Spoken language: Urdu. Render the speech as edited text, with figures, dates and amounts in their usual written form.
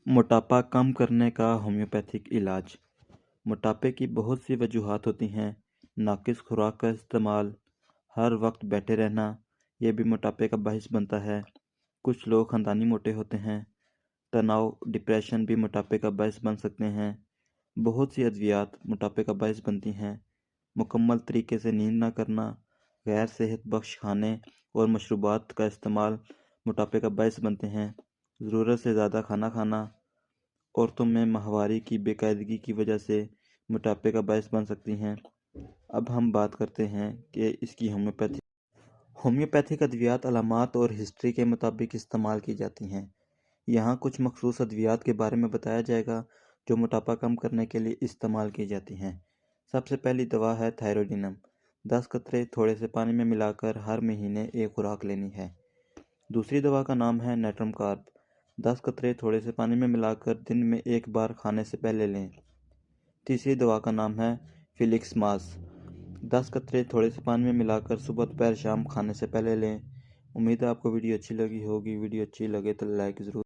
موٹاپا کم کرنے کا ہومیوپیتھک علاج۔ موٹاپے کی بہت سی وجوہات ہوتی ہیں۔ ناقص خوراک کا استعمال، ہر وقت بیٹھے رہنا، یہ بھی موٹاپے کا باعث بنتا ہے۔ کچھ لوگ خاندانی موٹے ہوتے ہیں۔ تناؤ، ڈپریشن بھی موٹاپے کا باعث بن سکتے ہیں۔ بہت سی ادویات موٹاپے کا باعث بنتی ہیں۔ مکمل طریقے سے نیند نہ کرنا، غیر صحت بخش کھانے اور مشروبات کا استعمال موٹاپے کا باعث بنتے ہیں۔ ضرورت سے زیادہ کھانا کھانا، عورتوں میں ماہواری کی بے قاعدگی کی وجہ سے موٹاپے کا باعث بن سکتی ہیں۔ اب ہم بات کرتے ہیں کہ اس کی ہومیوپیتھک ادویات علامات اور ہسٹری کے مطابق استعمال کی جاتی ہیں۔ یہاں کچھ مخصوص ادویات کے بارے میں بتایا جائے گا جو موٹاپا کم کرنے کے لیے استعمال کی جاتی ہیں۔ سب سے پہلی دوا ہے تھائروڈینم۔ 10 قطرے تھوڑے سے پانی میں ملا کر ہر مہینے ایک خوراک لینی ہے۔ دوسری دوا کا نام ہے نیٹرم کارب۔ 10 قطرے تھوڑے سے پانی میں ملا کر دن میں ایک بار کھانے سے پہلے لیں۔ تیسری دوا کا نام ہے فلیکس ماس۔ 10 قطرے تھوڑے سے پانی میں ملا کر صبح دوپہر شام کھانے سے پہلے لیں۔ امید ہے آپ کو ویڈیو اچھی لگی ہوگی۔ ویڈیو اچھی لگے تو لائک ضرور